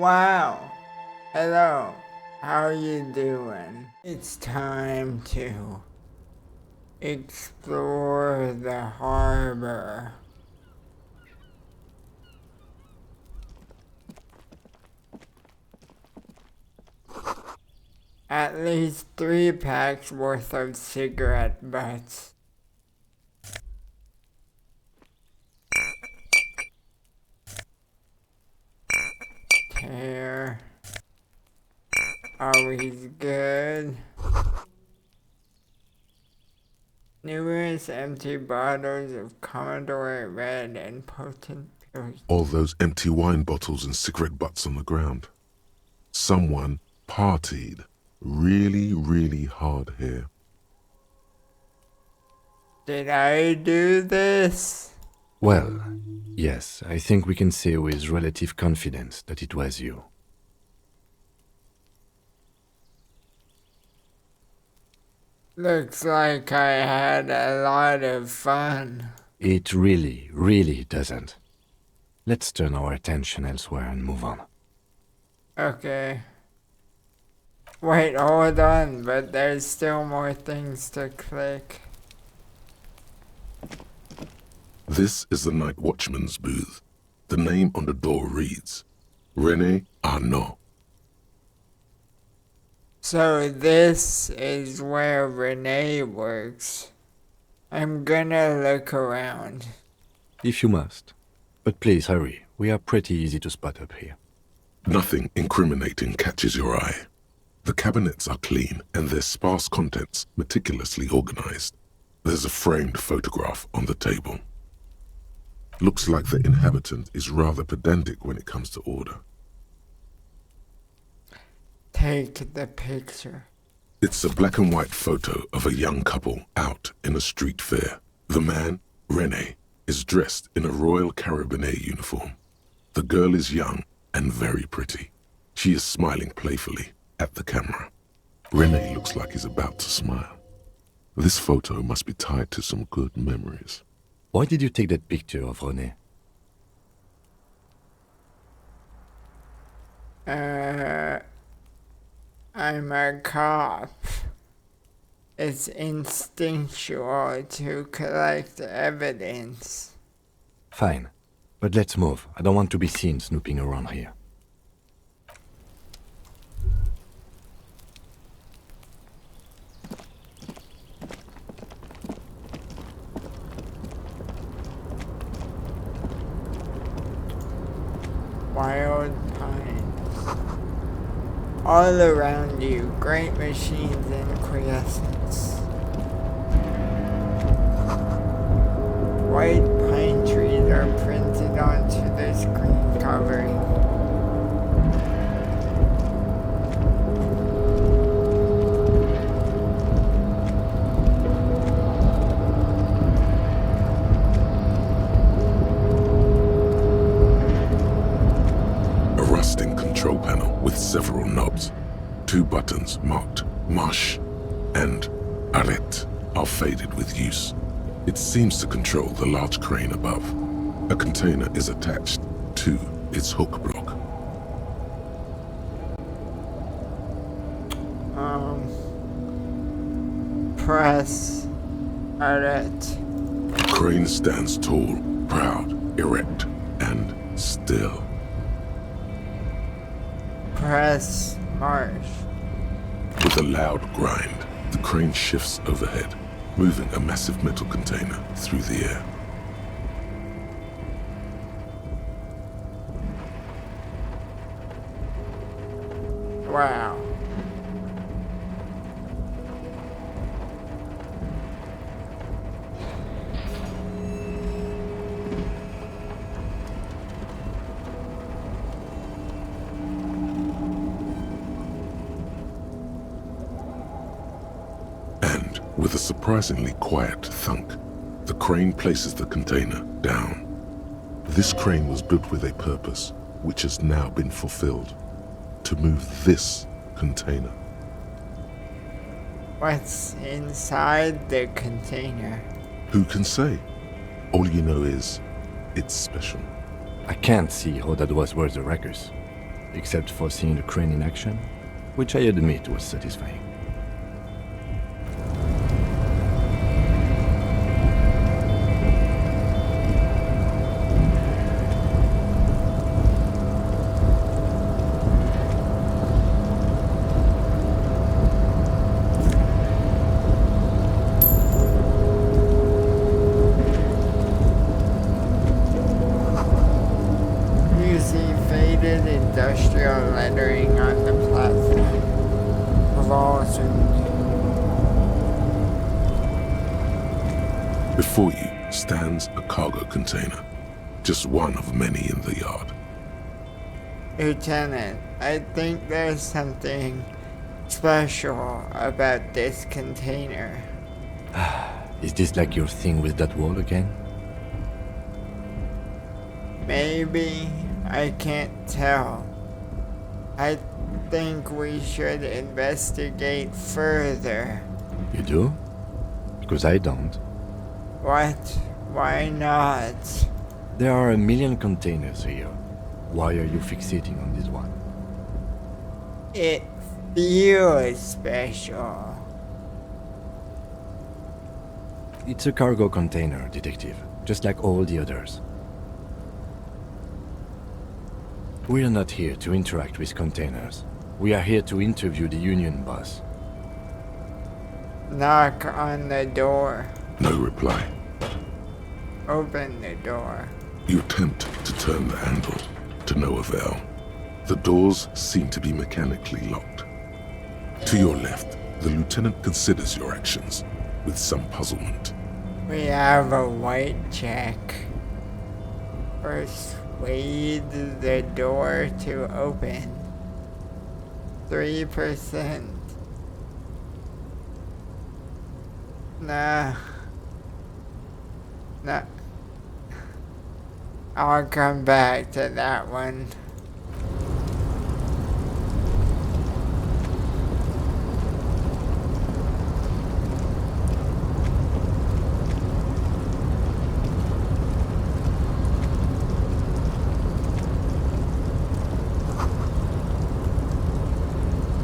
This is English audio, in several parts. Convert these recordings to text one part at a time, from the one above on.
Wow. Hello. How are you doing? It's time to explore the harbor. At least 3 packs worth of cigarette butts. Tear. Always good. Numerous empty bottles of Commodore Red and potent pills. All those empty wine bottles and cigarette butts on the ground. Someone partied really hard here. Did I do this? Well, yes, I think we can say with relative confidence that it was you. Looks like I had a lot of fun. It really doesn't. Let's turn our attention elsewhere and move on. Okay. Wait, hold on, but there's still more things to click. This is the night watchman's booth. The name on the door reads, René Arnaud. So this is where Renee works. I'm gonna look around. If you must. But please hurry, we are pretty easy to spot up here. Nothing incriminating catches your eye. The cabinets are clean and their sparse contents meticulously organized. There's a framed photograph on the table. Looks like the inhabitant is rather pedantic when it comes to order. Take the picture. It's a black and white photo of a young couple out in a street fair. The man, René, is dressed in a Royal Carabinieri uniform. The girl is young and very pretty. She is smiling playfully at the camera. René looks like he's about to smile. This photo must be tied to some good memories. Why did you take that picture of René? I'm a cop. It's instinctual to collect evidence. Fine, but let's move. I don't want to be seen snooping around here. Wild pines. All around you, great machines in quiescence. White pine trees are printed onto the screen covering. A rusting control panel with several knobs. 2 buttons marked Marche and Arrête are faded with use. It seems to control the large crane above. A container is attached to its hook block. Press Arrête. The crane stands tall, proud, erect, and still. Press March. With a loud grind, the crane shifts overhead, moving a massive metal container through the air. Wow. And, with a surprisingly quiet thunk, the crane places the container down. This crane was built with a purpose, which has now been fulfilled. To move this container. What's inside the container? Who can say? All you know is, it's special. I can't see how that was worth the ruckus. except for seeing the crane in action, which I admit was satisfying. You see faded industrial lettering on the platform. Lawson. Before you stands a cargo container, just one of many in the yard. Lieutenant, I think there's something special about this container. Is this like your thing with that wall again? Maybe, I can't tell. I think we should investigate further. You do? Because I don't. What? Why not? There are a million containers here. Why are you fixating on this one? It feels special. It's a cargo container, Detective, just like all the others. We are not here to interact with containers. We are here to interview the Union boss. Knock on the door. No reply. Open the door. You attempt to turn the handle, to no avail. The doors seem to be mechanically locked. To your left, the lieutenant considers your actions with some puzzlement. We have a white check. Persuade the door to open. 3%. Nah. I'll come back to that one.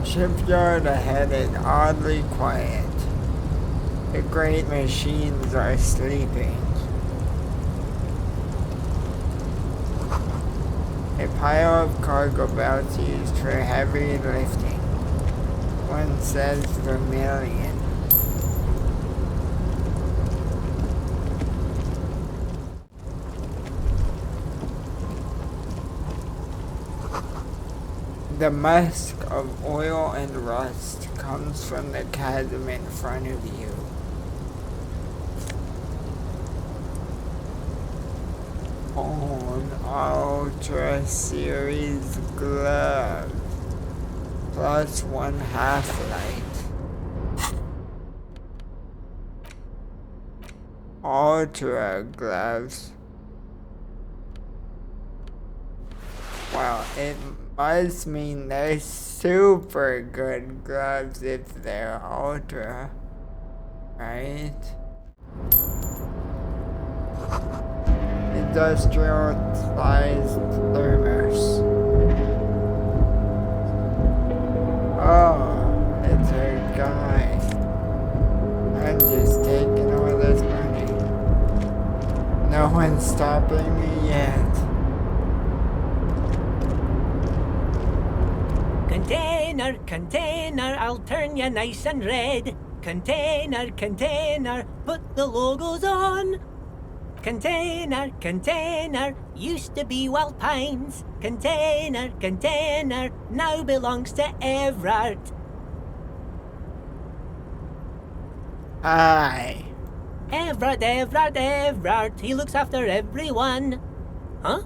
Shipyard ahead is oddly quiet. The great machines are sleeping. A pile of cargo belts used for heavy lifting. One says vermilion. The musk of oil and rust comes from the chasm in front of you. On Ultra Series glove, plus 1 half-life. Ultra gloves. Well, it must mean they're super good gloves if they're ultra, right? Industrial sized thermos. Oh, it's a guy. I'm just taking all this money. No one's stopping me yet. Container, container, I'll turn you nice and red. Container, container, put the logos on. Container, container, used to be Wild Pines. Container, container, now belongs to Everard. Hi. Everard, Everard, Everard, he looks after everyone. Huh?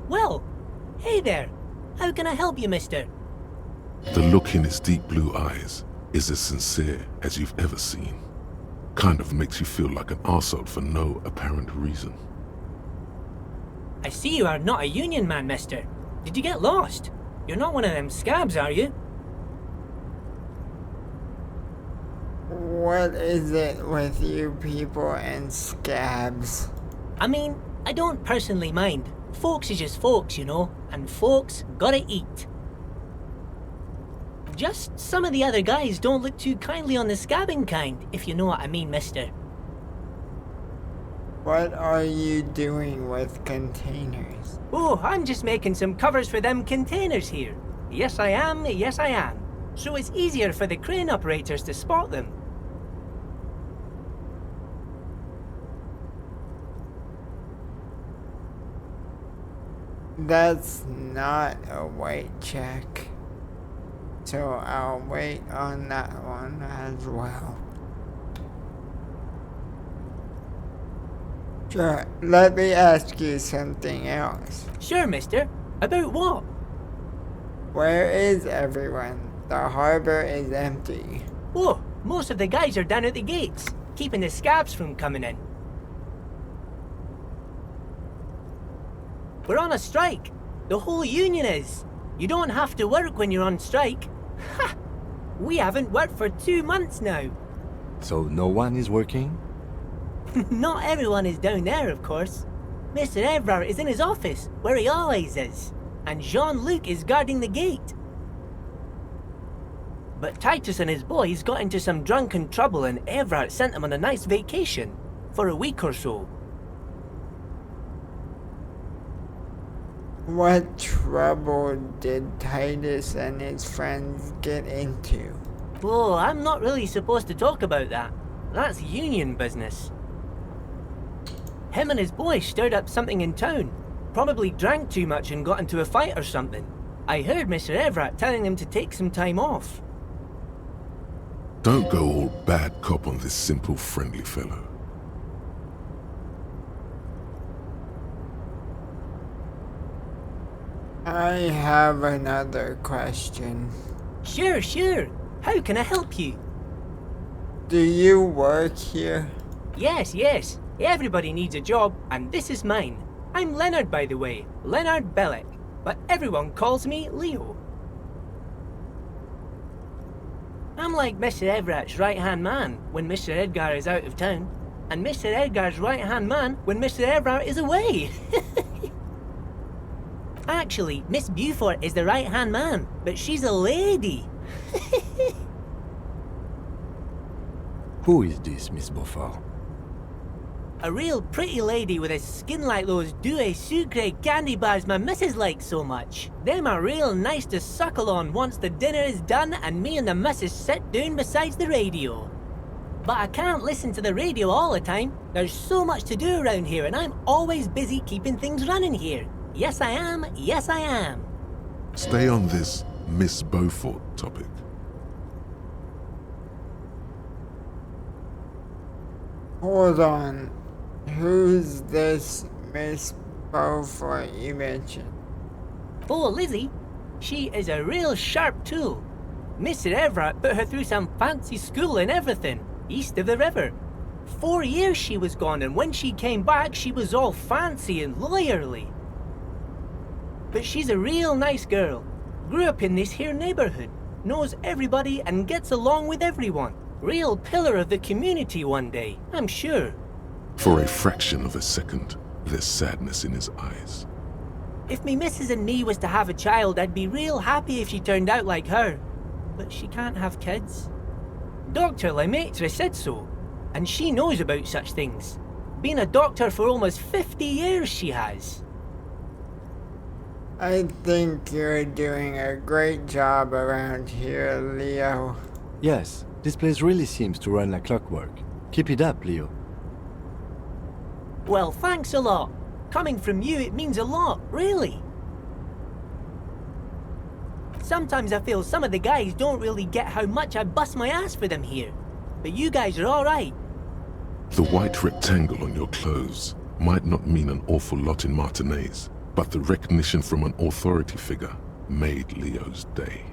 Well, hey there. How can I help you, mister? The look in his deep blue eyes is as sincere as you've ever seen. Kind of makes you feel like an arsehole for no apparent reason. I see you are not a union man, mister. Did you get lost? You're not one of them scabs, are you? What is it with you people and scabs? I mean, I don't personally mind. Folks is just folks, you know, and folks gotta eat. Just some of the other guys don't look too kindly on the scabbing kind, if you know what I mean, mister. What are you doing with containers? Oh, I'm just making some covers for them containers here. Yes, I am. Yes, I am. So it's easier for the crane operators to spot them. That's not a weight check. So I'll wait on that one as well. Sure, let me ask you something else. Sure, mister. About what? Where is everyone? The harbor is empty. Oh, most of the guys are down at the gates, keeping the scabs from coming in. We're on a strike. The whole union is. You don't have to work when you're on strike. Ha! We haven't worked for 2 months now. So no one is working? Not everyone is down there, of course. Mr. Evrard is in his office, where he always is. And Jean-Luc is guarding the gate. But Titus and his boys got into some drunken trouble and Evrard sent them on a nice vacation. For a week or so. What trouble did Titus and his friends get into? Oh, I'm not really supposed to talk about that. That's union business. Him and his boys stirred up something in town. Probably drank too much and got into a fight or something. I heard Mr. Evrard telling them to take some time off. Don't go all bad cop on this simple, friendly fellow. I have another question. Sure, sure. How can I help you? Do you work here? Yes, yes. Everybody needs a job, and this is mine. I'm Leonard, by the way. Leonard Bellick. But everyone calls me Leo. I'm like Mr. Everett's right-hand man when Mr. Edgar is out of town, and Mr. Edgar's right-hand man when Mr. Everett is away. Actually, Miss Beaufort is the right-hand man, but she's a lady. Who is this, Miss Beaufort? A real pretty lady with a skin like those Douai Sucre candy bars my missus likes so much. Them are real nice to suckle on once the dinner is done and me and the missus sit down beside the radio. But I can't listen to the radio all the time. There's so much to do around here and I'm always busy keeping things running here. Yes, I am. Yes, I am. Stay on this Miss Beaufort topic. Hold on. Who's this Miss Beaufort you mentioned? Oh, Lizzie. She is a real sharp tool. Mr. Everett put her through some fancy school and everything, east of the river. 4 years she was gone, and when she came back, she was all fancy and lawyerly. But she's a real nice girl. Grew up in this here neighborhood, knows everybody and gets along with everyone. Real pillar of the community one day, I'm sure. For a fraction of a second, there's sadness in his eyes. If me missus and me was to have a child, I'd be real happy if she turned out like her. But she can't have kids. Dr. Lemaitre said so, and she knows about such things. Been a doctor for almost 50 years she has. I think you're doing a great job around here, Leo. Yes, this place really seems to run like clockwork. Keep it up, Leo. Well, thanks a lot. Coming from you, it means a lot, really. Sometimes I feel some of the guys don't really get how much I bust my ass for them here. But you guys are alright. The white rectangle on your clothes might not mean an awful lot in Martinaise, but the recognition from an authority figure made Leo's day.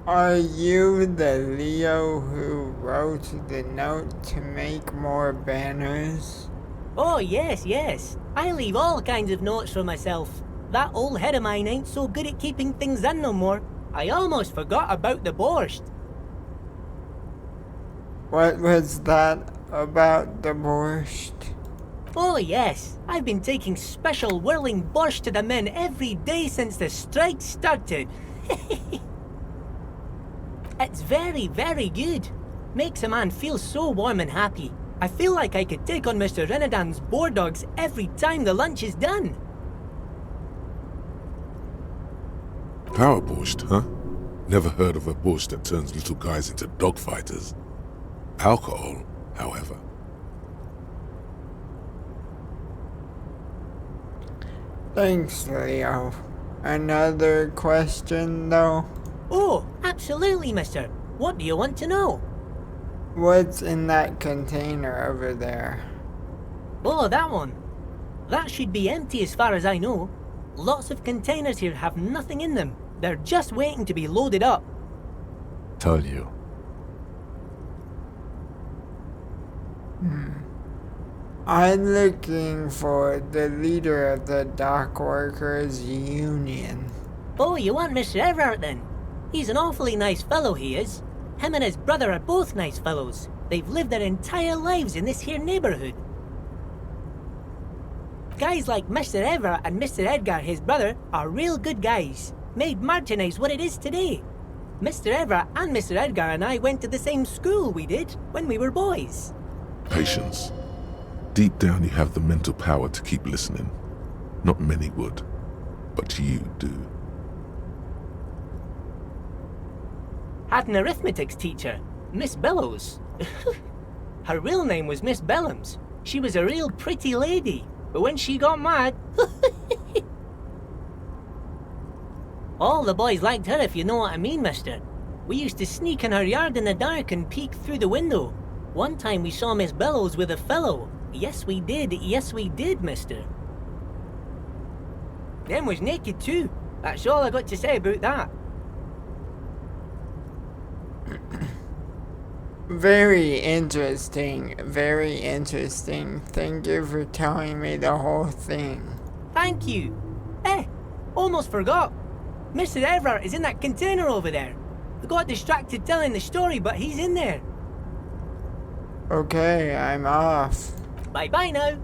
Are you the Leo who wrote the note to make more banners? Oh, yes, yes. I leave all kinds of notes for myself. That old head of mine ain't so good at keeping things in no more. I almost forgot about the borscht. What was that about the borscht? Oh, yes. I've been taking special whirling borscht to the men every day since the strike started. It's very, very good. Makes a man feel so warm and happy. I feel like I could take on Mr. Renadan's boar dogs every time the lunch is done. Power borscht, huh? Never heard of a borscht that turns little guys into dogfighters. Alcohol, however. Thanks, Leo. Another question, though? Oh, absolutely, mister. What do you want to know? What's in that container over there? Oh, that one. That should be empty as far as I know. Lots of containers here have nothing in them. They're just waiting to be loaded up. Told you. I'm looking for the leader of the Dock Workers Union. Oh, you want Mr. Everett then? He's an awfully nice fellow, he is. Him and his brother are both nice fellows. They've lived their entire lives in this here neighborhood. Guys like Mr. Everett and Mr. Edgar, his brother, are real good guys. Made merchandise what it is today. Mr. Everett and Mr. Edgar and I went to the same school we did when we were boys. Patience. Deep down you have the mental power to keep listening. Not many would, but you do. Had an arithmetics teacher, Miss Bellows. Her real name was Miss Bellams. She was a real pretty lady, but when she got mad... All the boys liked her, if you know what I mean, mister. We used to sneak in her yard in the dark and peek through the window. One time we saw Miss Bellows with a fellow. Yes, we did, mister. Them was naked too. That's all I got to say about that. Very interesting, very interesting. Thank you for telling me the whole thing. Thank you. Almost forgot. Mr. Everett is in that container over there. I got distracted telling the story, but he's in there. Okay, I'm off. Bye-bye now.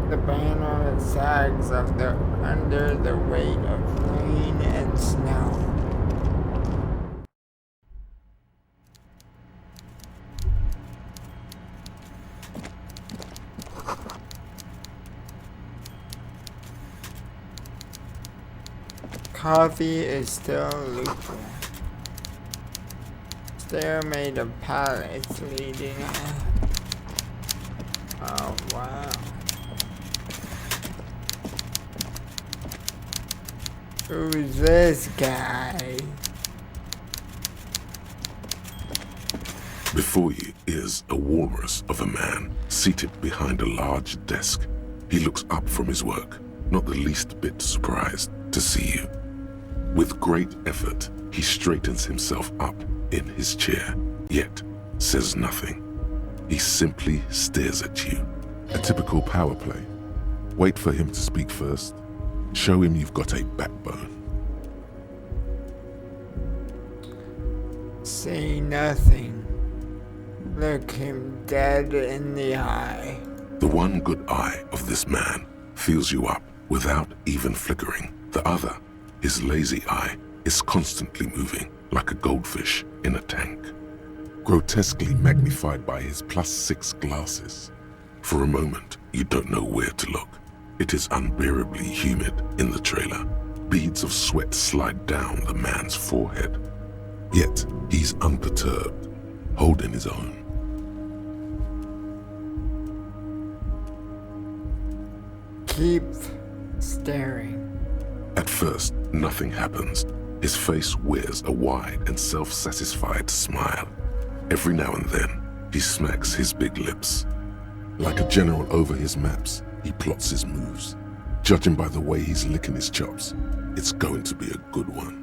The banner sags under the weight of rain and snow. Coffee is still lukewarm. Stair made of pallets leading. Oh wow. Who's this guy? Before you is a walrus of a man seated behind a large desk. He looks up from his work, not the least bit surprised to see you. With great effort, he straightens himself up in his chair, yet says nothing. He simply stares at you. A typical power play. Wait for him to speak first. Show him you've got a backbone. Say nothing. Look him dead in the eye. The one good eye of this man fills you up without even flickering. The other, his lazy eye, is constantly moving like a goldfish in a tank, grotesquely magnified by his +6 glasses. For a moment, you don't know where to look. It is unbearably humid in the trailer. Beads of sweat slide down the man's forehead. Yet, he's unperturbed, holding his own. Keep staring. At first, nothing happens. His face wears a wide and self-satisfied smile. Every now and then, he smacks his big lips. Like a general over his maps, he plots his moves. Judging by the way he's licking his chops, it's going to be a good one.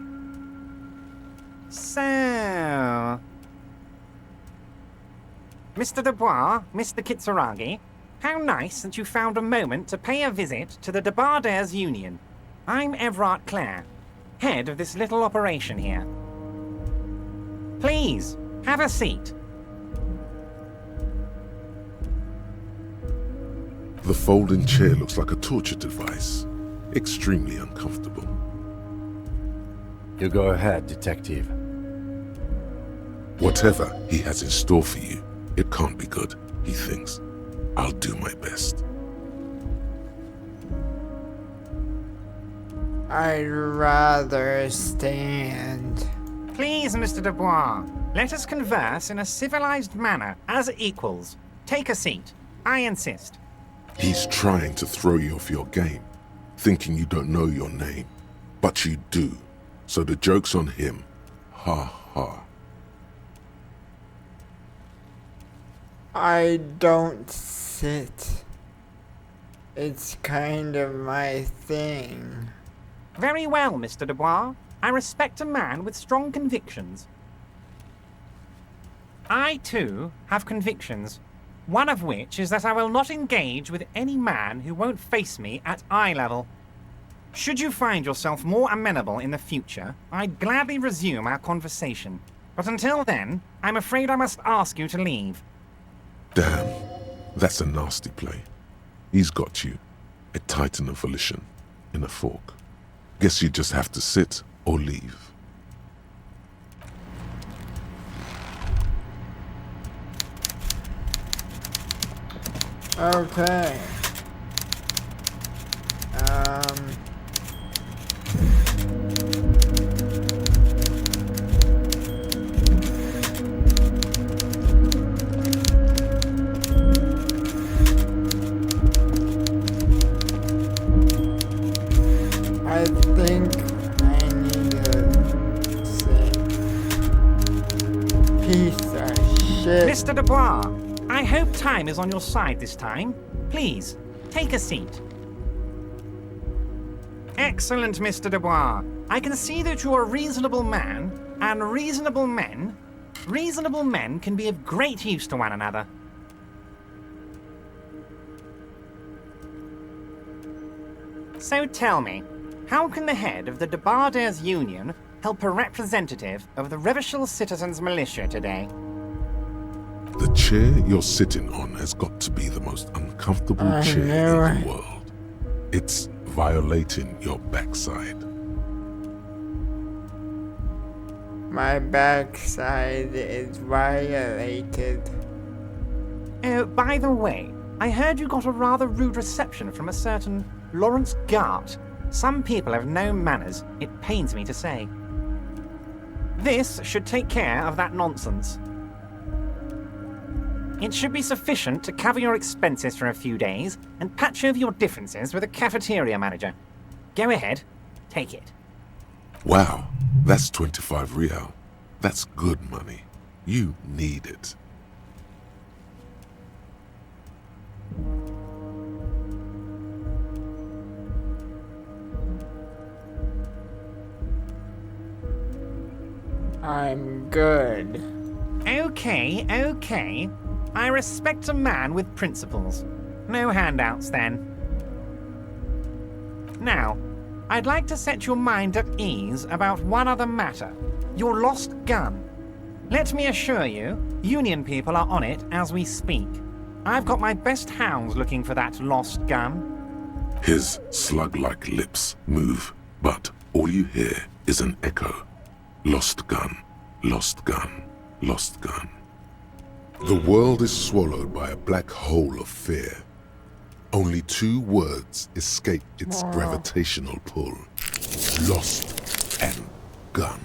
So... Mr. Dubois, Mr. Kitsuragi, how nice that you found a moment to pay a visit to the Debardairs Union. I'm Everard Clare, head of this little operation here. Please, have a seat. The folding chair looks like a torture device. Extremely uncomfortable. You go ahead, detective. Whatever he has in store for you, it can't be good, he thinks. I'll do my best. I'd rather stand. Please, Mr. Dubois, let us converse in a civilized manner, as equals. Take a seat. I insist. He's trying to throw you off your game, thinking you don't know your name. But you do. So the joke's on him. Ha ha. I don't sit. It's kind of my thing. Very well, Mr. Dubois. I respect a man with strong convictions. I, too, have convictions. One of which is that I will not engage with any man who won't face me at eye level. Should you find yourself more amenable in the future, I'd gladly resume our conversation. But until then, I'm afraid I must ask you to leave. Damn, that's a nasty play. He's got you, a titan of volition, in a fork. Guess you just have to sit or leave. Okay. I think I need to say piece of shit. Mr. Dubois, I hope time is on your side this time. Please, take a seat. Excellent, Mr. Dubois. I can see that you're a reasonable man, and reasonable men can be of great use to one another. So tell me, how can the head of the Debarders Union help a representative of the Revachol Citizens Militia today? The chair you're sitting on has got to be the most uncomfortable I chair knew in it. the world. It's violating your backside. My backside is violated. Oh, by the way, I heard you got a rather rude reception from a certain Lawrence Gart. Some people have no manners, it pains me to say. This should take care of that nonsense. It should be sufficient to cover your expenses for a few days and patch over your differences with a cafeteria manager. Go ahead, take it. Wow, that's 25 real. That's good money. You need it. I'm good. Okay. I respect a man with principles. No handouts, then. Now, I'd like to set your mind at ease about one other matter. Your lost gun. Let me assure you, Union people are on it as we speak. I've got my best hounds looking for that lost gun. His slug-like lips move, but all you hear is an echo. Lost gun, lost gun, lost gun. The world is swallowed by a black hole of fear. Only two words escape its gravitational pull. Lost and gun.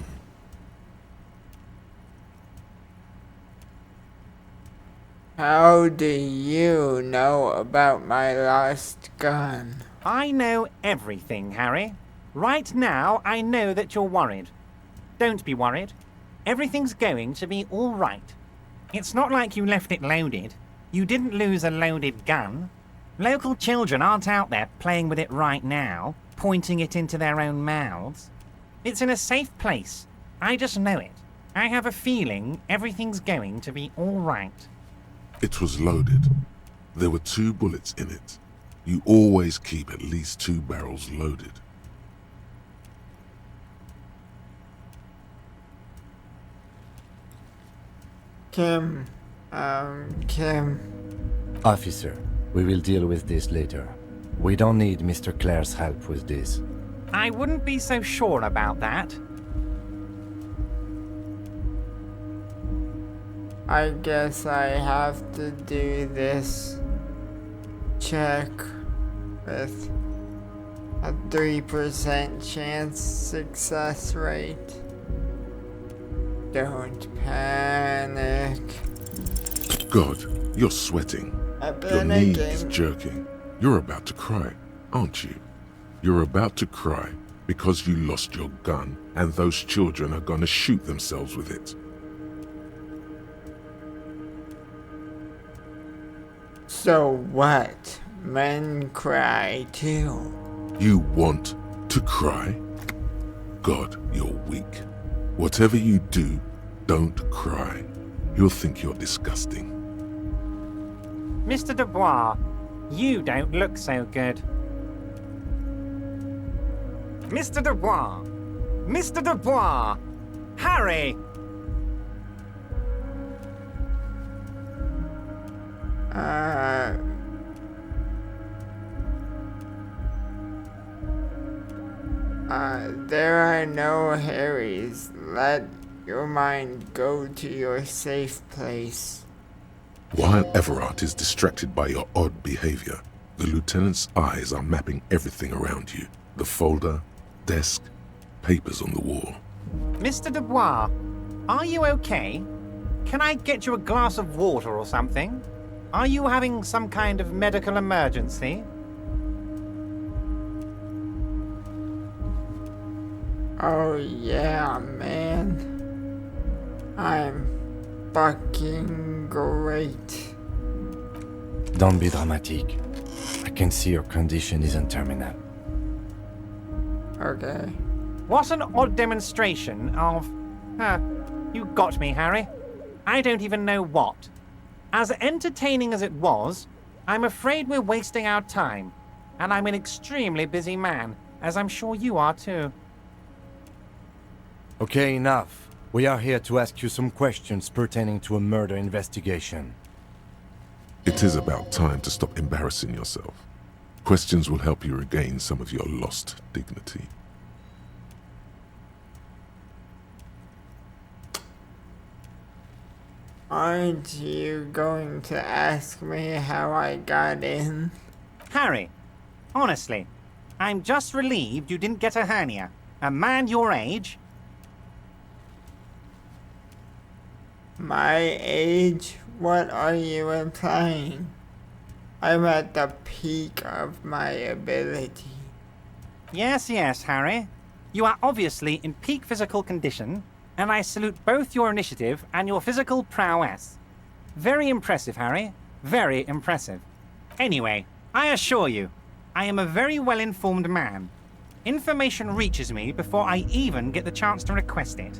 How do you know about my lost gun? I know everything, Harry. Right now, I know that you're worried. Don't be worried. Everything's going to be all right. It's not like you left it loaded. You didn't lose a loaded gun. Local children aren't out there playing with it right now, pointing it into their own mouths. It's in a safe place. I just know it. I have a feeling everything's going to be all right. It was loaded. There were 2 bullets in it. You always keep at least 2 barrels loaded. Kim. Officer, We will deal with this later. We don't need Mr. Clare's help with this. I wouldn't be so sure about that. I guess I have to do this check with a 3% chance success rate. Don't panic. God, you're sweating. I'm Your knee is panicking. jerking. You're about to cry, aren't you? You're about to cry because you lost your gun and those children are gonna shoot themselves with it. So what? Men cry too. You want to cry? God, you're weak. Whatever you do, don't cry. He'll think you're disgusting. Mr. Dubois, you don't look so good. Mr. Dubois! Mr. Dubois! Harry! There are no Harrys. Let your mind go to your safe place. While Everard is distracted by your odd behavior, the lieutenant's eyes are mapping everything around you. The folder, desk, papers on the wall. Mr. Dubois, are you okay? Can I get you a glass of water or something? Are you having some kind of medical emergency? Oh yeah, man. I'm fucking great. Don't be dramatic. I can see your condition isn't terminal. Okay. What an odd demonstration of... you got me, Harry. I don't even know what. As entertaining as it was, I'm afraid we're wasting our time. And I'm an extremely busy man, as I'm sure you are too. Okay, enough. We are here to ask you some questions pertaining to a murder investigation. It is about time to stop embarrassing yourself. Questions will help you regain some of your lost dignity. Aren't you going to ask me how I got in? Harry, honestly, I'm just relieved you didn't get a hernia. A man your age... My age? What are you implying? I'm at the peak of my ability. Yes, Harry. You are obviously in peak physical condition, and I salute both your initiative and your physical prowess. Very impressive, Harry. Very impressive. Anyway, I assure you, I am a very well-informed man. Information reaches me before I even get the chance to request it.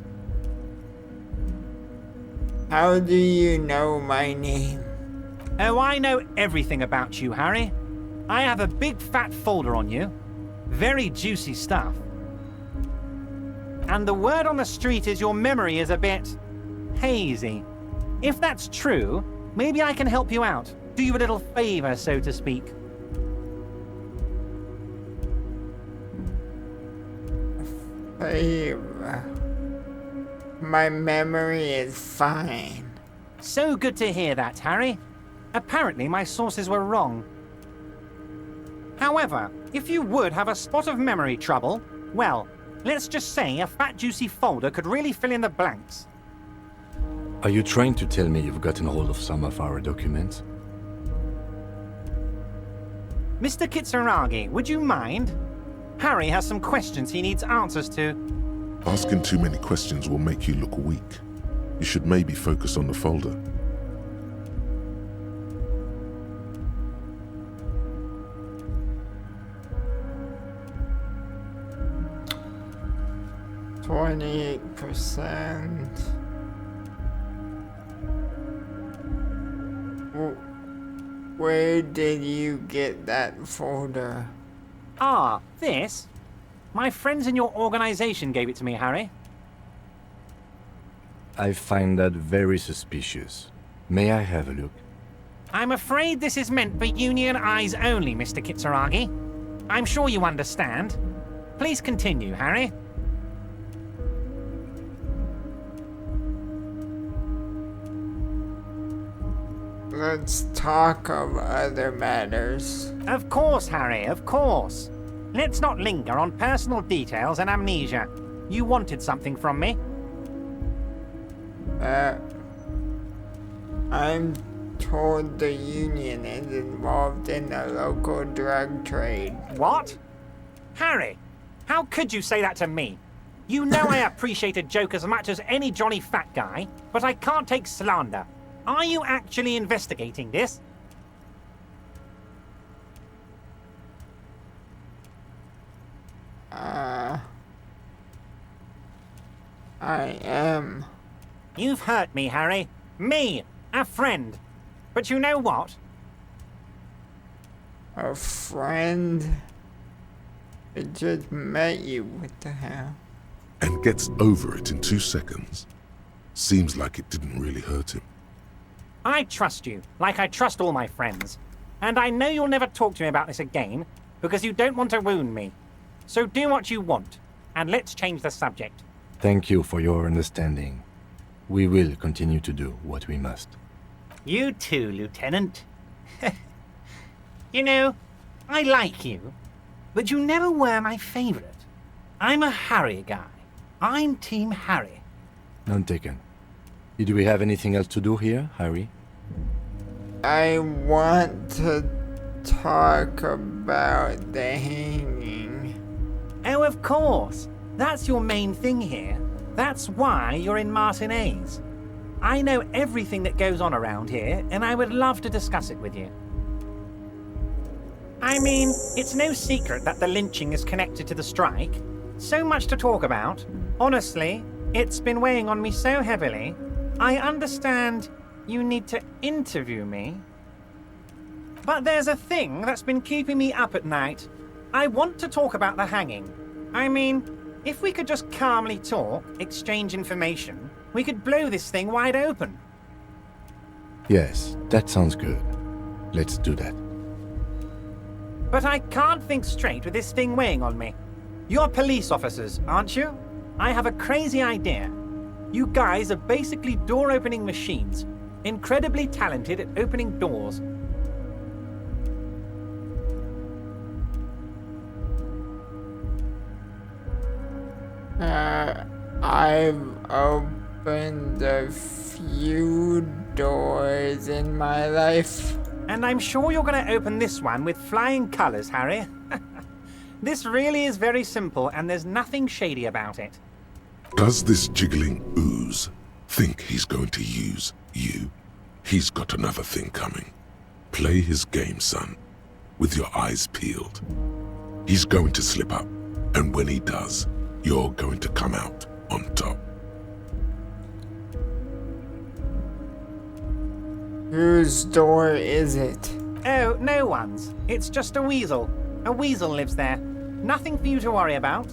How do you know my name? Oh, I know everything about you, Harry. I have a big fat folder on you. Very juicy stuff. And the word on the street is your memory is a bit... hazy. If that's true, maybe I can help you out. Do you a little favor, so to speak. Favor. My memory is fine. So good to hear that, Harry. Apparently my sources were wrong. However, if you would have a spot of memory trouble, well, let's just say a fat juicy folder could really fill in the blanks. Are you trying to tell me you've gotten hold of some of our documents? Mr. Kitsuragi, would you mind? Harry has some questions he needs answers to. Asking too many questions will make you look weak. You should maybe focus on the folder. %. Where did you get that folder? Ah, this? My friends in your organization gave it to me, Harry. I find that very suspicious. May I have a look? I'm afraid this is meant for Union eyes only, Mr. Kitsuragi. I'm sure you understand. Please continue, Harry. Let's talk of other matters. Of course, Harry, of course. Let's not linger on personal details and amnesia. You wanted something from me. I'm told the Union is involved in the local drug trade. What? Harry, how could you say that to me? You know I appreciate a joke as much as any jolly fat guy, but I can't take slander. Are you actually investigating this? I am. You've hurt me, Harry. Me, a friend. But you know what? A friend? I just met you, what the hell? And gets over it in 2 seconds. Seems like it didn't really hurt him. I trust you, like I trust all my friends. And I know you'll never talk to me about this again, because you don't want to wound me. So do what you want, and let's change the subject. Thank you for your understanding. We will continue to do what we must. You too, Lieutenant. You know, I like you, but you never were my favorite. I'm a Harry guy. I'm Team Harry. None taken. Did we have anything else to do here, Harry? I want to talk about the hanging. Oh, of course. That's your main thing here. That's why you're in Martinez. I know everything that goes on around here, and I would love to discuss it with you. I mean, it's no secret that the lynching is connected to the strike. So much to talk about. Honestly, it's been weighing on me so heavily. I understand you need to interview me. But there's a thing that's been keeping me up at night. I want to talk about the hanging. I mean, if we could just calmly talk, exchange information, we could blow this thing wide open. Yes, that sounds good. Let's do that. But I can't think straight with this thing weighing on me. You're police officers, aren't you? I have a crazy idea. You guys are basically door-opening machines, incredibly talented at opening doors. I've opened a few doors in my life. And I'm sure you're going to open this one with flying colors, Harry. This really is very simple, and there's nothing shady about it. Does this jiggling ooze think he's going to use you? He's got another thing coming. Play his game, son, with your eyes peeled. He's going to slip up, and when he does, you're going to come out on top. Whose door is it? Oh, no one's. It's just a weasel. A weasel lives there. Nothing for you to worry about.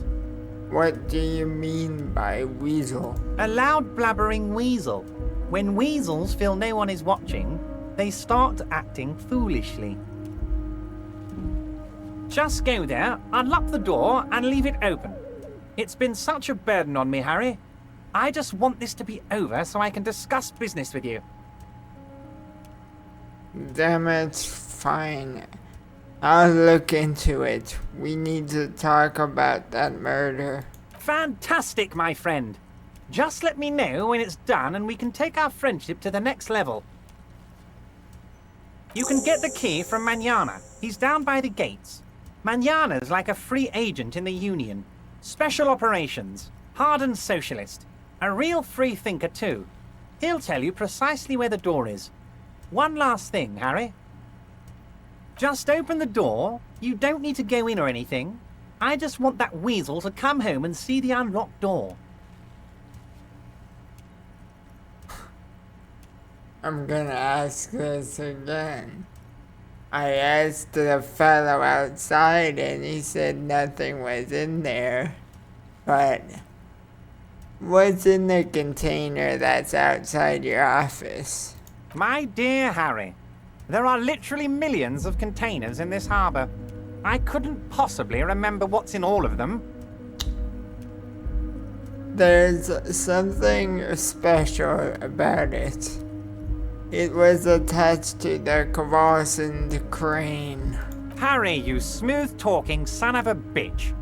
What do you mean by weasel? A loud blabbering weasel. When weasels feel no one is watching, they start acting foolishly. Just go there, unlock the door, and leave it open. It's been such a burden on me, Harry. I just want this to be over so I can discuss business with you. Damn, it's fine. I'll look into it. We need to talk about that murder. Fantastic, my friend. Just let me know when it's done and we can take our friendship to the next level. You can get the key from Manana. He's down by the gates. Manana's like a free agent in the Union. Special operations. Hardened socialist. A real free thinker, too. He'll tell you precisely where the door is. One last thing, Harry. Just open the door. You don't need to go in or anything. I just want that weasel to come home and see the unlocked door. I'm gonna ask this again. I asked the fellow outside and he said nothing was in there. But what's in the container that's outside your office? My dear Harry, There are literally millions of containers in this harbor. I couldn't possibly remember what's in all of them. There's something special about it. It was attached to the Kvarsund crane. Harry, you smooth-talking son of a bitch.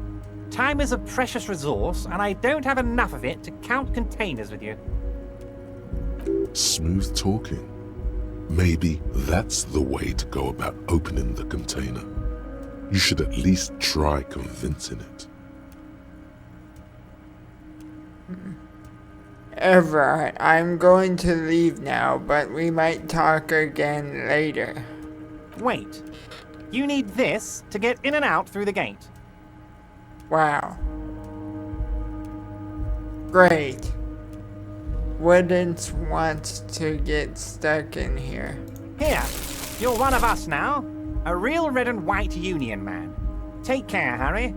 Time is a precious resource, and I don't have enough of it to count containers with you. Smooth talking. Maybe that's the way to go about opening the container. You should at least try convincing it. Everett, I'm going to leave now, but we might talk again later. Wait. You need this to get in and out through the gate. Wow. Great. Wouldn't want to get stuck in here. Here, you're one of us now. A real red and white Union man. Take care, Harry.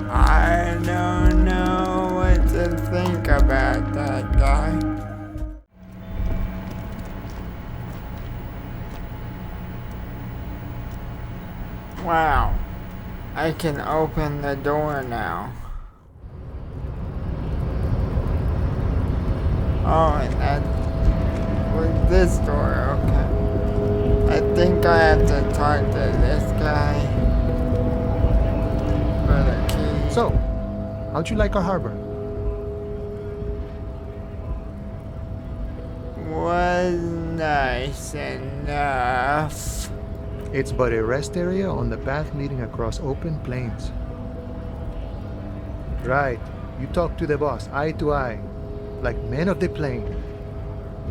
I don't know what to think about that guy. Wow. I can open the door now. Oh, and that was this door, okay. I think I have to talk to this guy for the key. So, how'd you like our harbor? Was nice enough. It's but a rest area on the path leading across open plains. Right, you talk to the boss, eye to eye, like men of the plain.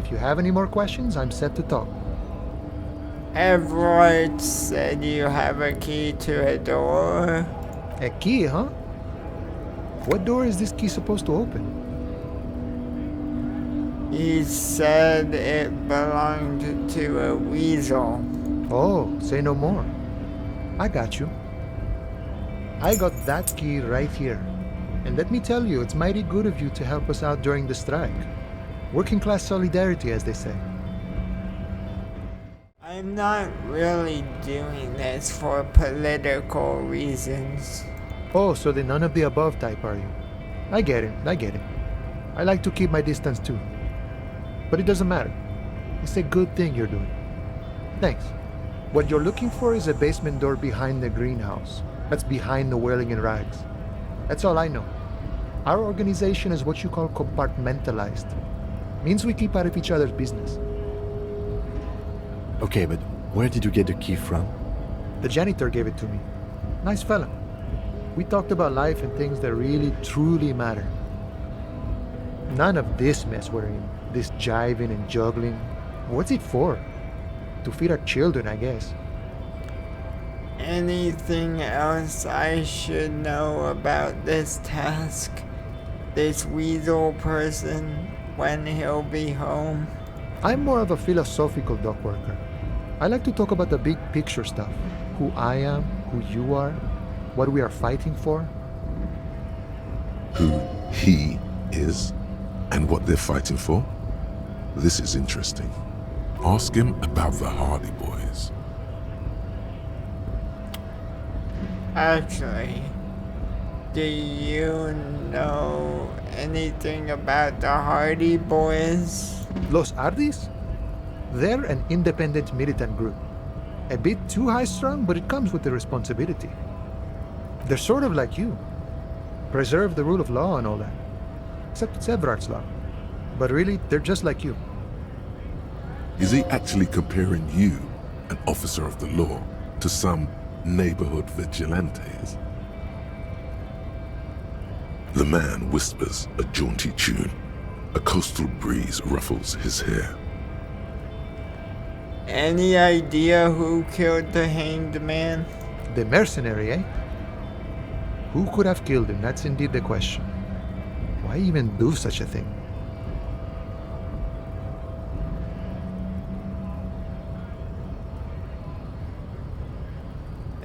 If you have any more questions, I'm set to talk. Everett said you have a key to a door. A key, huh? What door is this key supposed to open? He said it belonged to a weasel. Oh, say no more. I got you. I got that key right here. And let me tell you, it's mighty good of you to help us out during the strike. Working class solidarity, as they say. I'm not really doing this for political reasons. Oh, so the none of the above type, are you? I get it. I like to keep my distance too. But it doesn't matter. It's a good thing you're doing. Thanks. What you're looking for is a basement door behind the greenhouse. That's behind the whirling in rags. That's all I know. Our organization is what you call compartmentalized. Means we keep out of each other's business. Okay, but where did you get the key from? The janitor gave it to me. Nice fella. We talked about life and things that really, truly matter. None of this mess we're in. This jiving and juggling. What's it for? To feed our children, I guess. Anything else I should know about this task? This weasel person, when he'll be home? I'm more of a philosophical dock worker. I like to talk about the big picture stuff. Who I am, who you are, what we are fighting for. Who he is and what they're fighting for? This is interesting. Ask him about the Hardy Boys. Actually, do you know anything about the Hardy Boys? Los Ardis? They're an independent militant group. A bit too high-strung, but it comes with the responsibility. They're sort of like you. Preserve the rule of law and all that. Except it's Everard's law. But really, they're just like you. Is he actually comparing you, an officer of the law, to some neighborhood vigilantes? The man whispers a jaunty tune. A coastal breeze ruffles his hair. Any idea who killed the hanged man? The mercenary, eh? Who could have killed him? That's indeed the question. Why even do such a thing?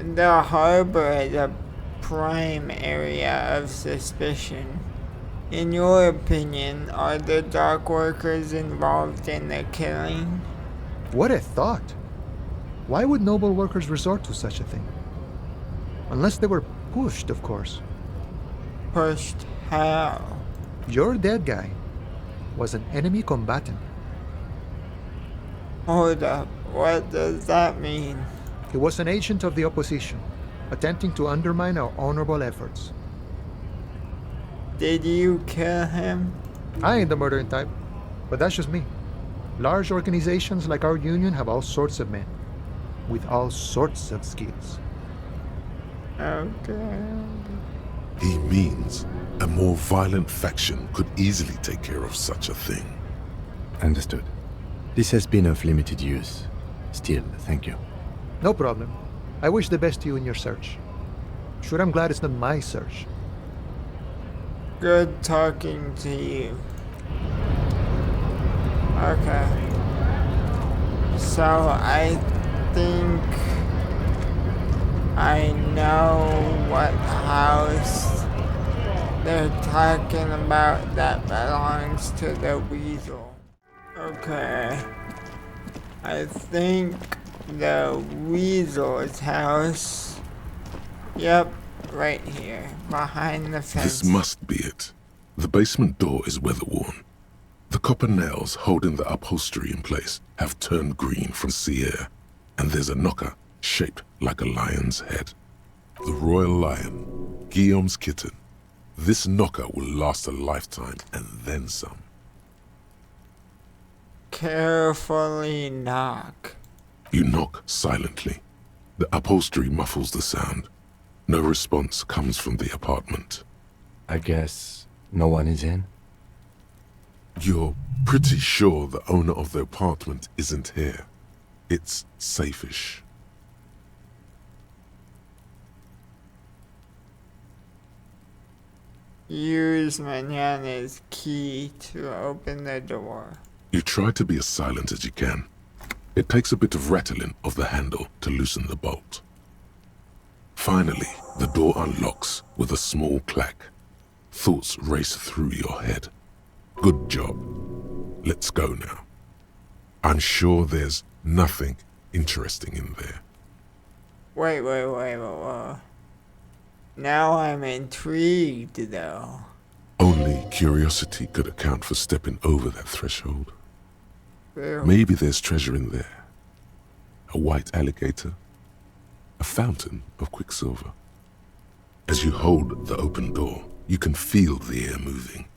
The harbor is a prime area of suspicion. In your opinion, are the dock workers involved in the killing? What a thought! Why would noble workers resort to such a thing? Unless they were pushed, of course. Pushed how? Your dead guy was an enemy combatant. Hold up, what does that mean? He was an agent of the opposition, attempting to undermine our honorable efforts. Did you kill him? I ain't the murdering type, but that's just me. Large organizations like our union have all sorts of men, with all sorts of skills. Okay. He means a more violent faction could easily take care of such a thing. Understood. This has been of limited use. Still, thank you. No problem. I wish the best to you in your search. Sure, I'm glad it's not my search. Good talking to you. Okay. So I think I know what house they're talking about that belongs to the weasel. Okay. I think the weasel's house. Yep, right here, behind the fence. This must be it. The basement door is weather-worn. The copper nails holding the upholstery in place have turned green from sea air, and there's a knocker shaped like a lion's head. The royal lion, Guillaume's kitten. This knocker will last a lifetime and then some. Carefully knock. You knock silently. The upholstery muffles the sound. No response comes from the apartment. I guess no one is in? You're pretty sure the owner of the apartment isn't here. It's safe-ish. Use Manana's key to open the door. You try to be as silent as you can. It takes a bit of rattling of the handle to loosen the bolt. Finally, the door unlocks with a small clack. Thoughts race through your head. Good job. Let's go now. I'm sure there's nothing interesting in there. Wait. Now I'm intrigued, though. Only curiosity could account for stepping over that threshold. Ew. Maybe there's treasure in there. A white alligator. A fountain of quicksilver. As you hold the open door, you can feel the air moving.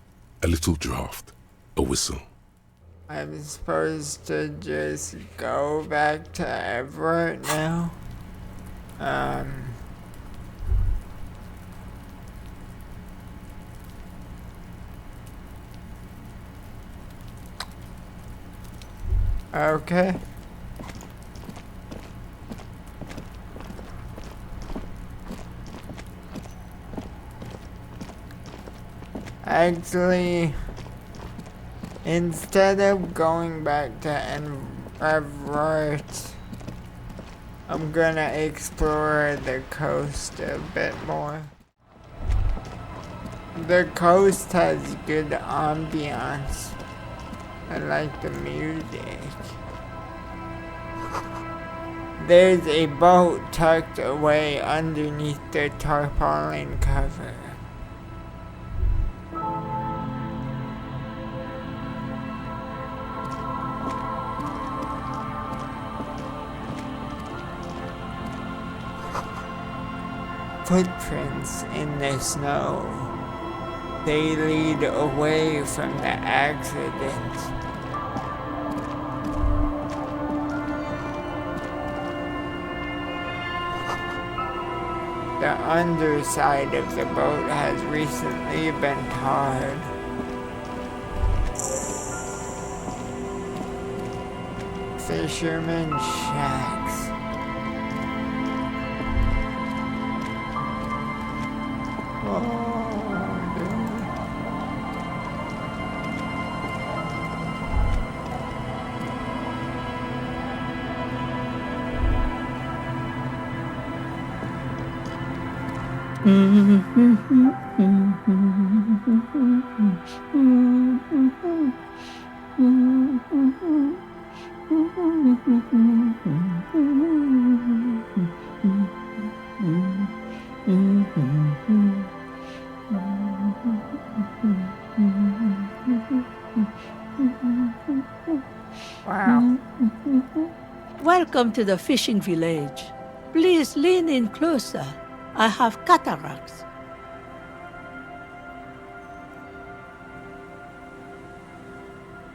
A little draft. A whistle. I'm supposed to just go back to Everett now? Okay. Actually, instead of going back to Everett, I'm gonna explore the coast a bit more. The coast has good ambiance. I like the music. There's a boat tucked away underneath the tarpaulin cover. Footprints in the snow. They lead away from the accident. The underside of the boat has recently been tarred. Fisherman shacks. Wow. Welcome to the fishing village. Please lean in closer. I have cataracts.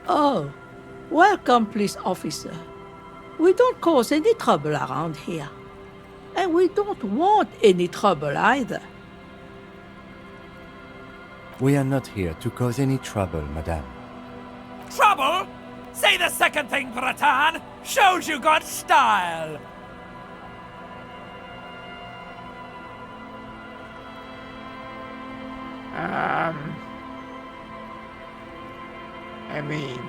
Oh, welcome, police officer. We don't cause any trouble around here. And we don't want any trouble either. We are not here to cause any trouble, madame. Trouble? Say the second thing, Bratan! Shows you got style! I mean,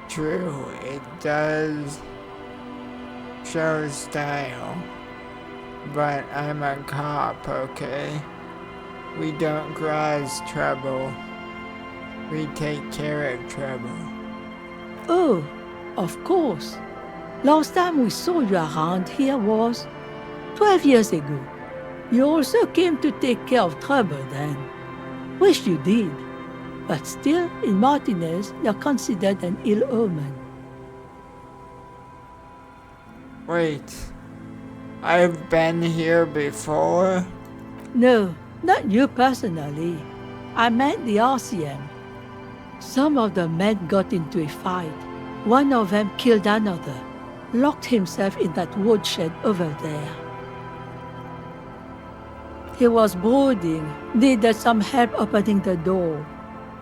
true, it does show style, but I'm a cop, okay? We don't cause trouble. We take care of trouble. Oh, of course. Last time we saw you around here was 12 years ago. You also came to take care of trouble then. Wish you did. But still, in Martinez, you're considered an ill omen. Wait, I've been here before? No, not you personally. I meant the RCM. Some of the men got into a fight. One of them killed another, locked himself in that woodshed over there. He was brooding, needed some help opening the door.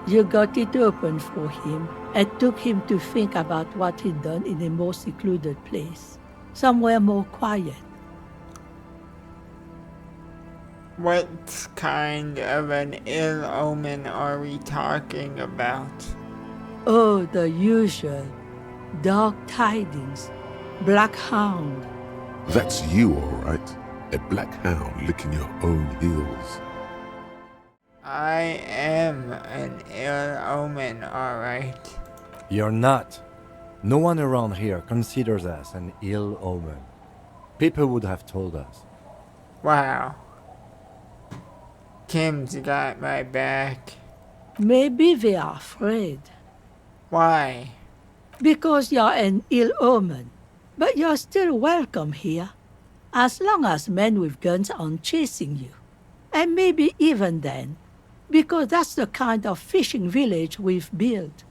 You got it open for him and took him to think about what he'd done in a more secluded place, somewhere more quiet. What kind of an ill omen are we talking about? Oh, the usual. Dark tidings. Black hound. That's you, all right. A black hound licking your own heels. I am an ill omen, alright. You're not. No one around here considers us an ill omen. People would have told us. Wow. Kim's got my back. Maybe they are afraid. Why? Because you're an ill omen. But you're still welcome here. As long as men with guns aren't chasing you. And maybe even then. Because that's the kind of fishing village we've built.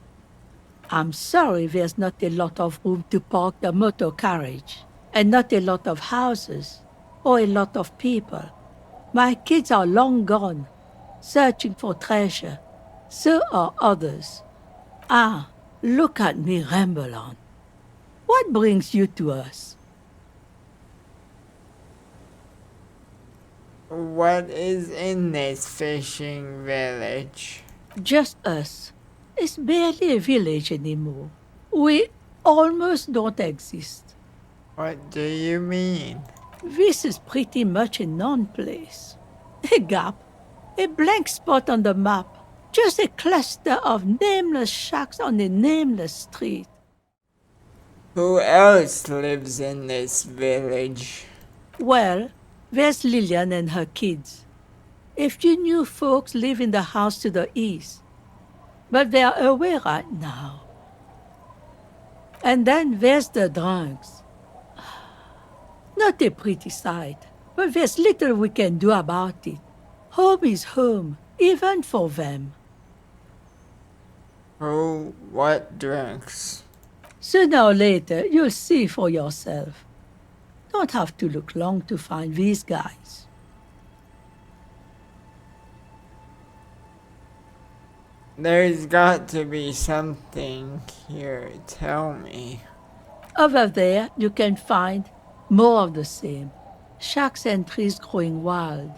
I'm sorry there's not a lot of room to park the motor carriage. And not a lot of houses. Or a lot of people. My kids are long gone, searching for treasure. So are others. Ah, look at me ramble on. What brings you to us? What is in this fishing village? Just us. It's barely a village anymore. We almost don't exist. What do you mean? This is pretty much a non-place. A gap. A blank spot on the map. Just a cluster of nameless shacks on a nameless street. Who else lives in this village? Well, there's Lillian and her kids. A few new folks live in the house to the east. But they're away right now. And then there's the drunks. Not a pretty sight, but there's little we can do about it. Home is home, even for them. Who, what drinks? Sooner or later, you'll see for yourself. Don't have to look long to find these guys. There's got to be something here, tell me. Over there, you can find more of the same. Shacks and trees growing wild.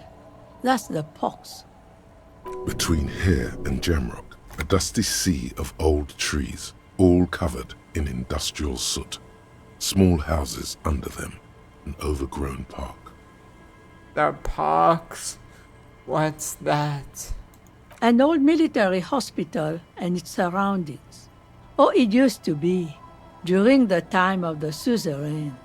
That's the pox. Between here and Jamrock, a dusty sea of old trees, all covered in industrial soot. Small houses under them, an overgrown park. The pox? What's that? An old military hospital and its surroundings. Or it used to be, during the time of the suzerain.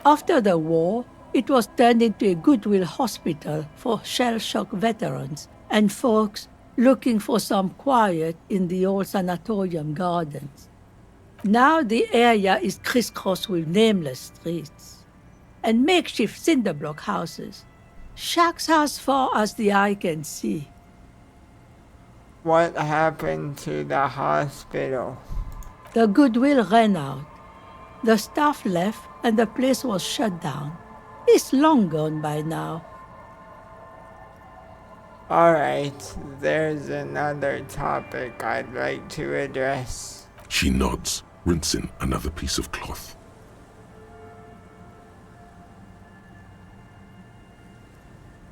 After the war, it was turned into a goodwill hospital for shell-shock veterans and folks looking for some quiet in the old sanatorium gardens. Now the area is crisscrossed with nameless streets and makeshift cinder block houses, shacks as far as the eye can see. What happened to the hospital? The goodwill ran out. The staff left and the place was shut down. It's long gone by now. Alright, there's another topic I'd like to address. She nods, rinsing another piece of cloth.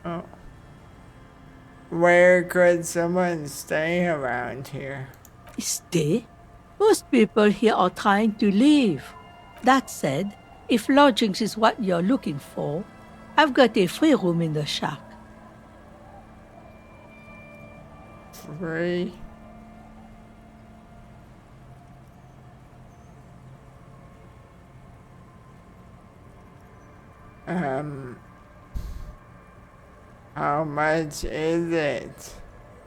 Oh. Where could someone stay around here? Stay? Most people here are trying to leave. That said, if lodgings is what you're looking for, I've got a free room in the shack. Free? How much is it?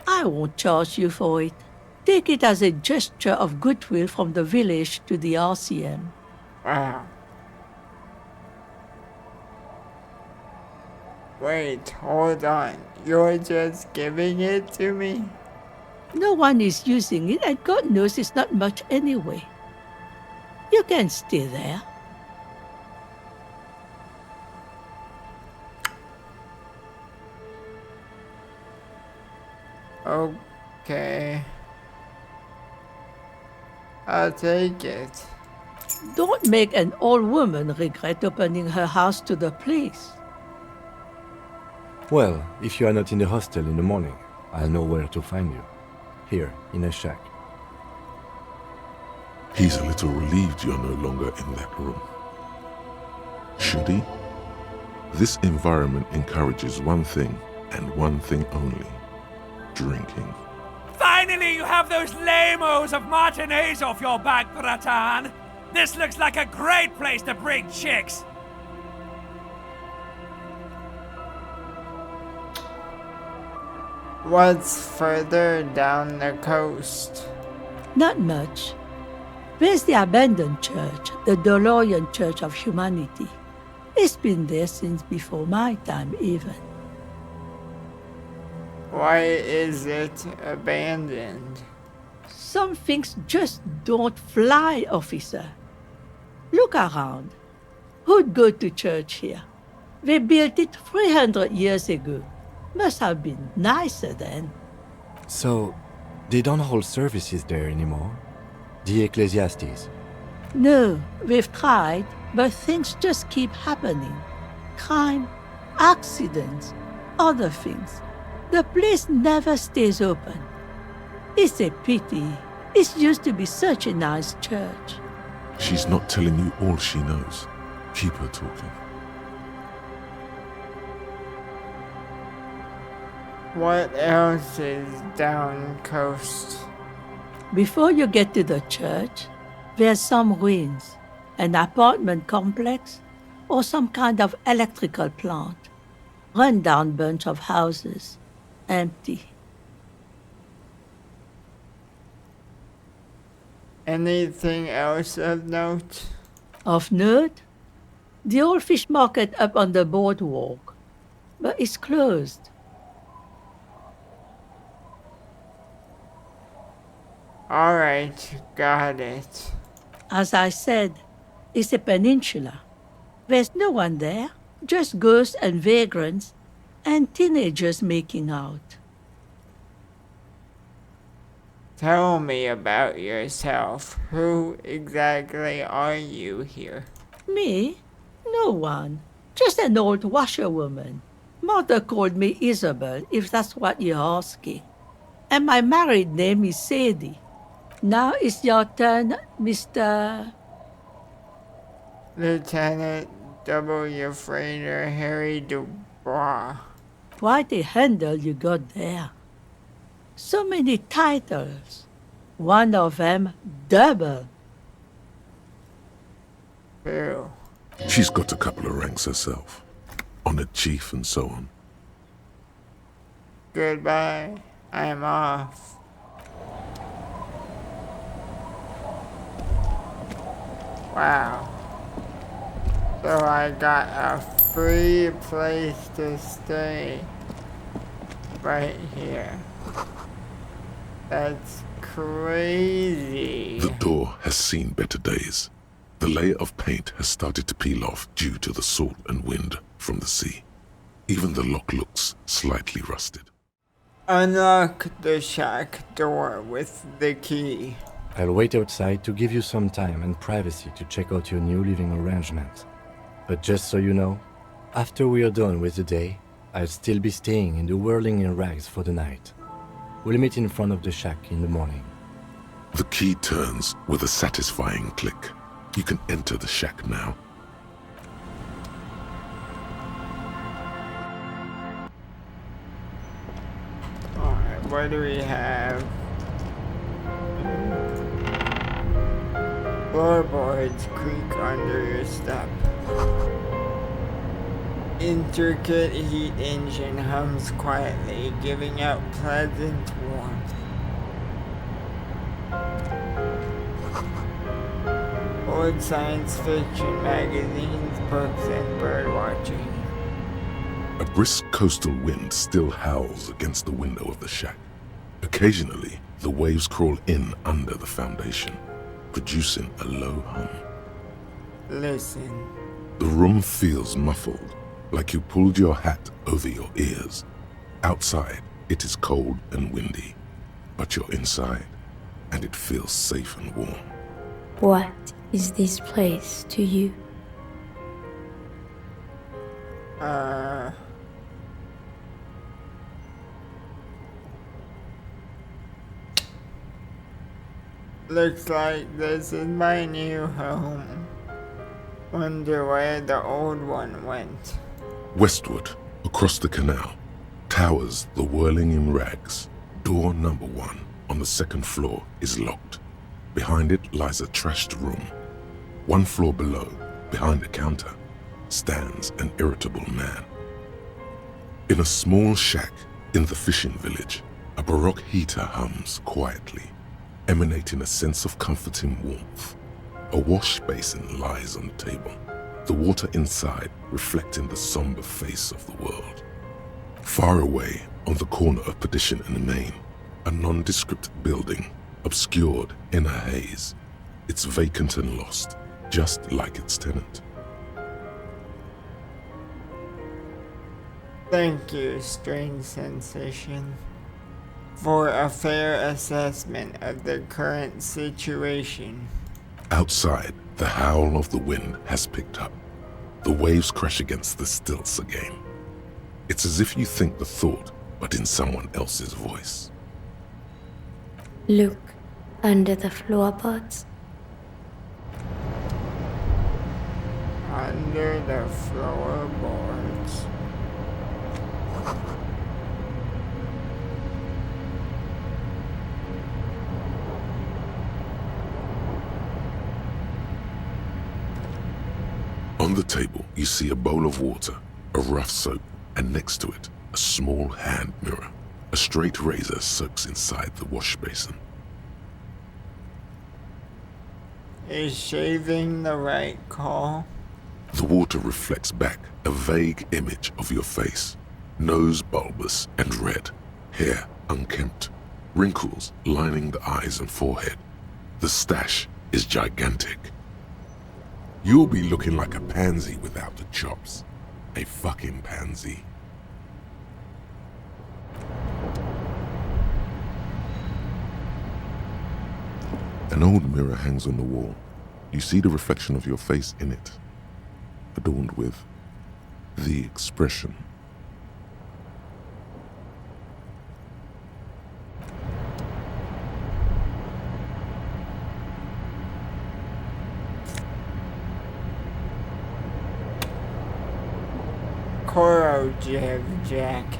I won't charge you for it. Take it as a gesture of goodwill from the village to the RCM. Wow. Wait, hold on. You're just giving it to me? No one is using it, and God knows it's not much anyway. You can stay there. Okay. I'll take it. Don't make an old woman regret opening her house to the place. Well, if you are not in the hostel in the morning, I'll know where to find you. Here, in a shack. He's a little relieved you're no longer in that room. Should he? This environment encourages one thing, and one thing only. Drinking. Finally, you have those lame-os of matinees off your back, Bratan! This looks like a great place to bring chicks! What's further down the coast? Not much. There's the abandoned church, the DeLorean Church of Humanity. It's been there since before my time, even. Why is it abandoned? Some things just don't fly, officer. Look around. Who'd go to church here? They built it 300 years ago. Must have been nicer then. So, they don't hold services there anymore? The Ecclesiastes? No, we've tried, but things just keep happening. Crime, accidents, other things. The place never stays open. It's a pity. It used to be such a nice church. She's not telling you all she knows. Keep her talking. What else is down coast? Before you get to the church, there's some ruins, an apartment complex, or some kind of electrical plant. Run-down bunch of houses, empty. Anything else of note? Of note, the old fish market up on the boardwalk, but it's closed. Alright, got it. As I said, it's a peninsula. There's no one there, just ghosts and vagrants, and teenagers making out. Tell me about yourself. Who exactly are you here? Me? No one. Just an old washerwoman. Mother called me Isabel, if that's what you're asking. And my married name is Sadie. Now it's your turn, Mr. Lieutenant W. Fraser, Harry Dubois. Quite a handle you got there. So many titles. One of them double. True. She's got a couple of ranks herself. Honored chief and so on. Goodbye. I'm off. Wow. So I got a free place to stay right here. That's crazy. The door has seen better days. The layer of paint has started to peel off due to the salt and wind from the sea. Even the lock looks slightly rusted. Unlock the shack door with the key. I'll wait outside to give you some time and privacy to check out your new living arrangement. But just so you know, after we are done with the day, I'll still be staying in the Whirling in Rags for the night. We'll meet in front of the shack in the morning. The key turns with a satisfying click. You can enter the shack now. Alright, what do we have? Floorboards creak under your step. Intricate heat engine hums quietly, giving out pleasant warmth. Old science fiction magazines, books, and bird watching. A brisk coastal wind still howls against the window of the shack. Occasionally, the waves crawl in under the foundation, producing a low hum. Listen. The room feels muffled, like you pulled your hat over your ears. Outside, it is cold and windy, but you're inside, and it feels safe and warm. What is this place to you? Looks like this is my new home. Wonder where the old one went. Westward, across the canal, towers the Whirling in Rags. Door number 1 on the second floor is locked. Behind it lies a trashed room. 1 floor below, behind a counter, stands an irritable man. In a small shack in the fishing village, a baroque heater hums quietly, emanating a sense of comforting warmth. A wash basin lies on the table, the water inside reflecting the somber face of the world. Far away, on the corner of Perdition and Main, a nondescript building, obscured in a haze. It's vacant and lost, just like its tenant. Thank you, strange sensation, for a fair assessment of the current situation. Outside, the howl of the wind has picked up. The waves crash against the stilts again. It's as if you think the thought, but in someone else's voice. Look under the floorboards. Under the floorboards. On the table, you see a bowl of water, a rough soap, and next to it, a small hand mirror. A straight razor soaks inside the wash basin. Is shaving the right call? The water reflects back a vague image of your face. Nose bulbous and red, hair unkempt, wrinkles lining the eyes and forehead. The stash is gigantic. You'll be looking like a pansy without the chops. A fucking pansy. An old mirror hangs on the wall. You see the reflection of your face in it, adorned with the expression. Jiv jacket.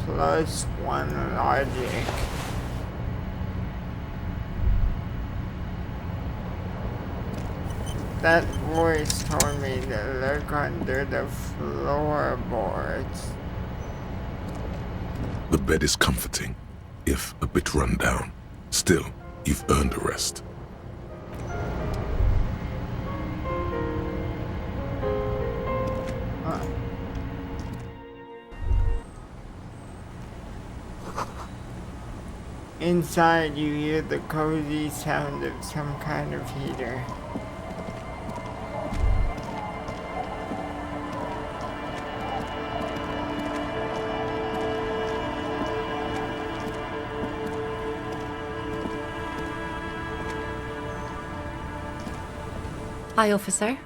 +1 logic. That voice told me to look under the floorboards. The bed is comforting, if a bit run down. Still, you've earned a rest. Inside, you hear the cozy sound of some kind of heater. Hi, officer.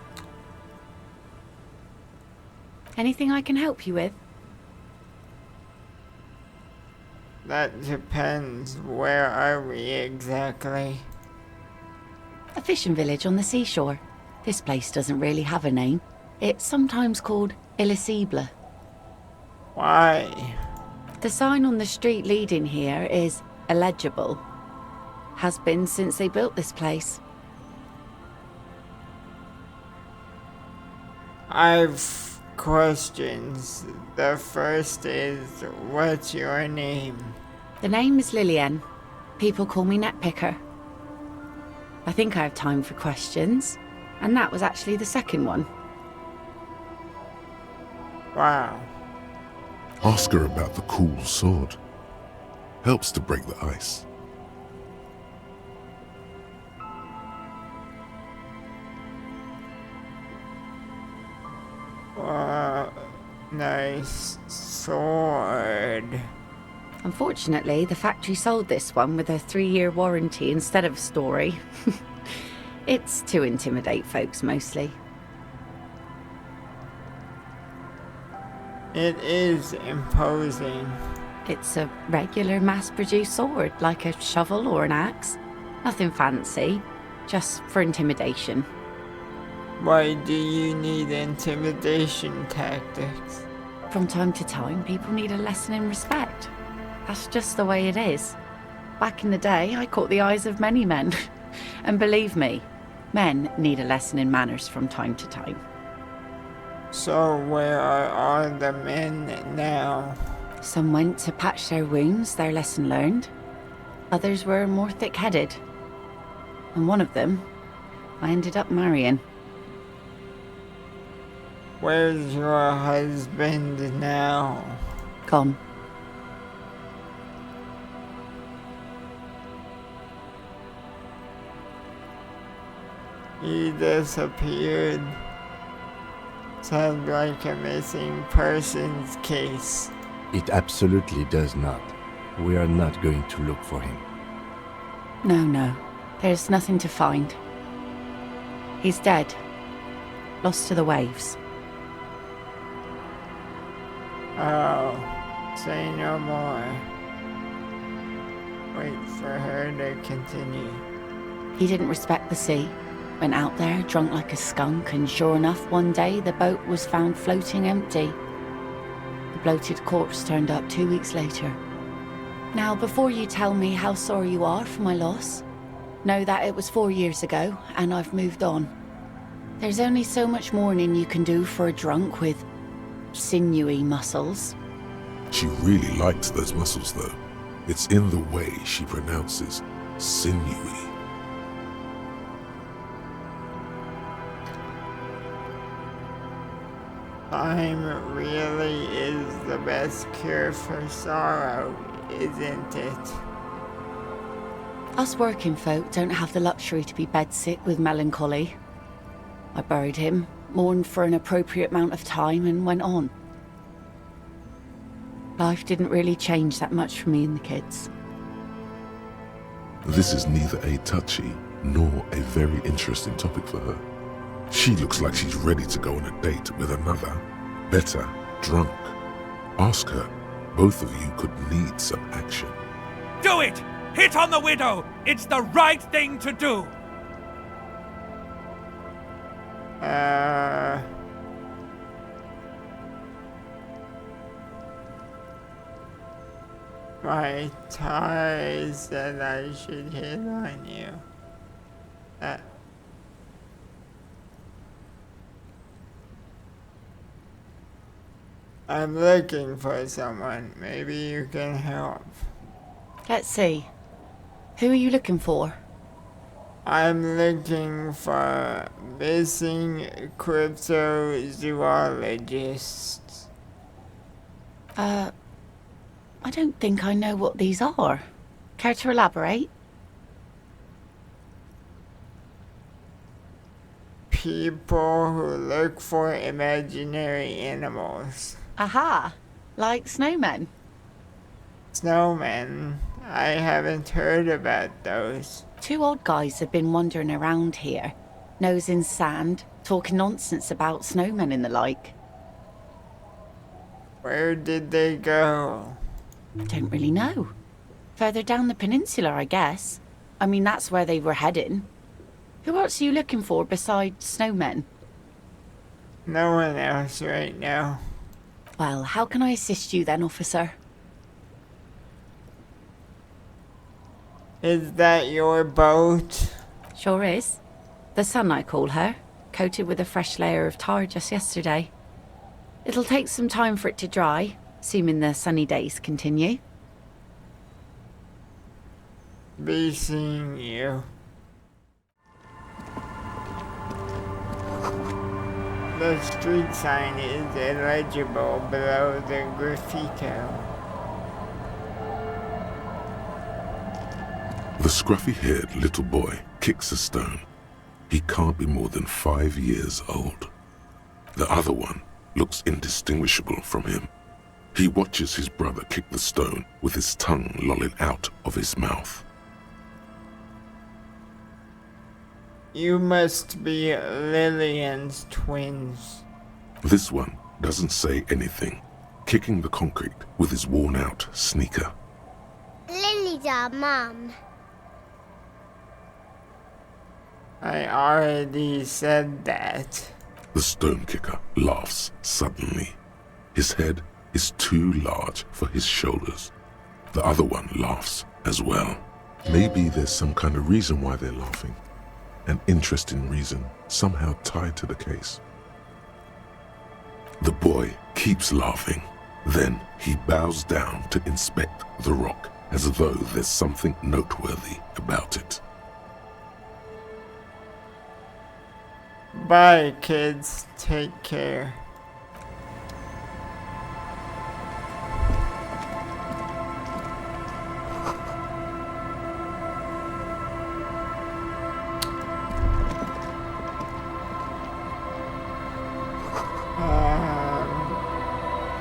Anything I can help you with? That depends. Where are we exactly? A fishing village on the seashore. This place doesn't really have a name. It's sometimes called Elysium. Why? The sign on the street leading here is illegible. Has been since they built this place. I've questions. The first is, what's your name? The name is Lillian. People call me Netpicker. I think I have time for questions, and that was actually the second one. Wow. Ask her about the cool sword. Helps to break the ice. Nice sword. Unfortunately, the factory sold this one with a 3-year warranty instead of a story. It's to intimidate folks, mostly. It is imposing. It's a regular mass-produced sword, like a shovel or an axe. Nothing fancy, just for intimidation. Why do you need intimidation tactics? From time to time, people need a lesson in respect. That's just the way it is. Back in the day, I caught the eyes of many men. And believe me, men need a lesson in manners from time to time. So where are all the men now? Some went to patch their wounds, their lesson learned. Others were more thick-headed. And one of them, I ended up marrying. Where's your husband now? Gone. He disappeared. Sounds like a missing persons case. It absolutely does not. We are not going to look for him. No. There's nothing to find. He's dead. Lost to the waves. Oh, say no more. Wait for her to continue. He didn't respect the sea. Went out there, drunk like a skunk, and sure enough, one day the boat was found floating empty. The bloated corpse turned up 2 weeks later. Now, before you tell me how sorry you are for my loss, know that it was 4 years ago, and I've moved on. There's only so much mourning you can do for a drunk with sinewy muscles. She really likes those muscles, though. It's in the way she pronounces sinewy. Time really is the best cure for sorrow, isn't it? Us working folk don't have the luxury to be bedsick with melancholy. I buried him, mourned for an appropriate amount of time, and went on. Life didn't really change that much for me and the kids. This is neither a touchy nor a very interesting topic for her. She looks like she's ready to go on a date with another, better, drunk. Ask her. Both of you could need some action. Do it! Hit on the widow! It's the right thing to do! My tie said I should hit on you. I'm looking for someone. Maybe you can help. Let's see. Who are you looking for? I'm looking for missing cryptozoologists. I don't think I know what these are. Care to elaborate? People who look for imaginary animals. Aha! Like snowmen. Snowmen. I haven't heard about those. 2 odd guys have been wandering around here, nose in sand, talking nonsense about snowmen and the like. Where did they go? Don't really know. Further down the peninsula, I guess. I mean, that's where they were heading. Who else are you looking for besides snowmen? No one else right now. Well, how can I assist you then, officer? Is that your boat? Sure is. The Sun, I call her, coated with a fresh layer of tar just yesterday. It'll take some time for it to dry, assuming the sunny days continue. Be seeing you. The street sign is illegible below the graffito. The scruffy-haired little boy kicks a stone. He can't be more than 5 years old. The other one looks indistinguishable from him. He watches his brother kick the stone with his tongue lolling out of his mouth. You must be Lillian's twins. This one doesn't say anything, kicking the concrete with his worn-out sneaker. Lily's our mum. I already said that. The stone kicker laughs suddenly. His head is too large for his shoulders. The other one laughs as well. Maybe there's some kind of reason why they're laughing. An interesting reason, somehow tied to the case. The boy keeps laughing. Then he bows down to inspect the rock, as though there's something noteworthy about it. Bye, kids. Take care.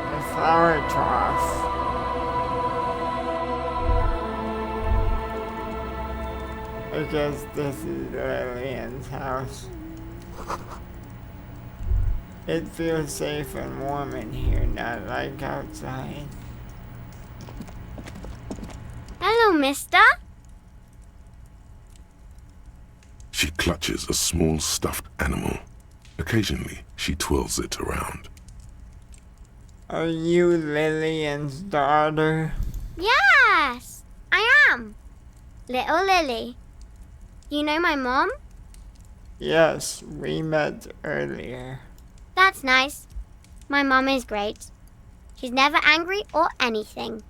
A flower trough. I guess this is Lillian's house. It feels safe and warm in here, not like outside. Hello, mister. She clutches a small stuffed animal. Occasionally, she twirls it around. Are you Lillian's daughter? Yes, I am. Little Lily. You know my mom? Yes, we met earlier. That's nice. My mom is great. She's never angry or anything.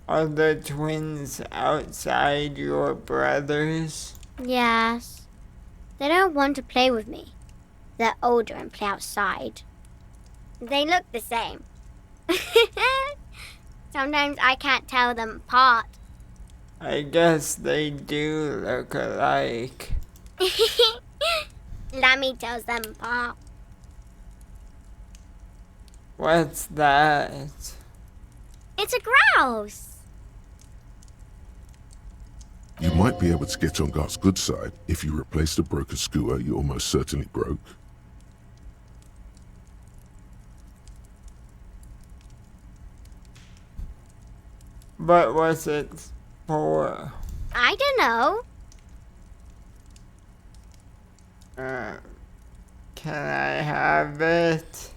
Are the twins outside your brothers? Yes. They don't want to play with me. They're older and play outside. They look the same. Sometimes I can't tell them apart. I guess they do look alike. Lammy tells them apart. What's that? It's a grouse. You might be able to get on God's good side if you replace the broken scooter you almost certainly broke. But what's it for? I don't know. Can I have it?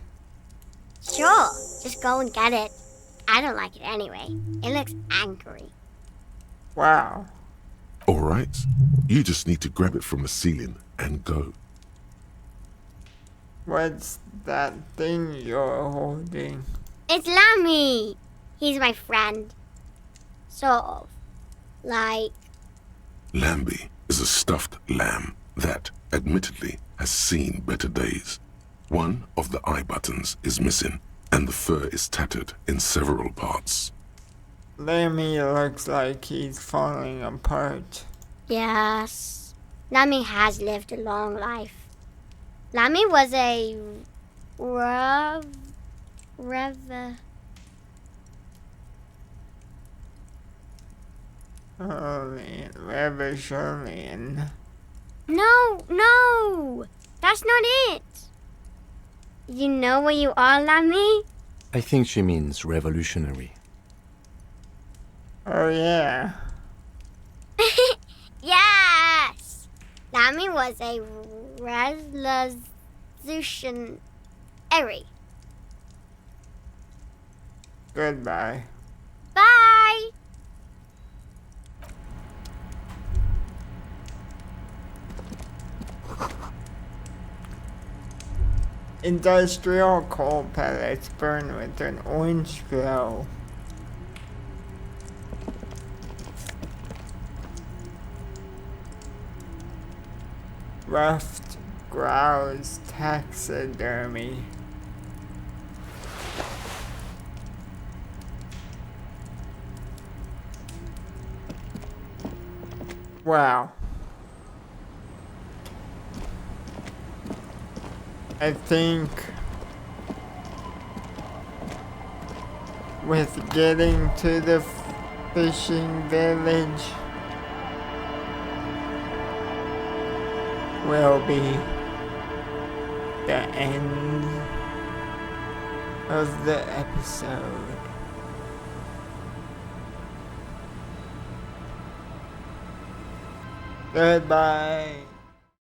Sure, just go and get it. I don't like it anyway. It looks angry. Wow. All right, you just need to grab it from the ceiling and go. What's that thing you're holding? It's Lammy! He's my friend. Sort of. Like... Lambie is a stuffed lamb that, admittedly, has seen better days. One of the eye buttons is missing, and the fur is tattered in several parts. Lemmy looks like he's falling apart. Yes. Lammy has lived a long life. Lammy was a... Revolution. No! That's not it! You know what you are, Lammy? I think she means revolutionary. Oh yeah. Yes! Lammy was a revolutionary. Goodbye. Bye! Industrial coal pellets burn with an orange glow. Ruffed grouse taxidermy. Wow. I think with getting to the fishing village will be the end of the episode. Goodbye.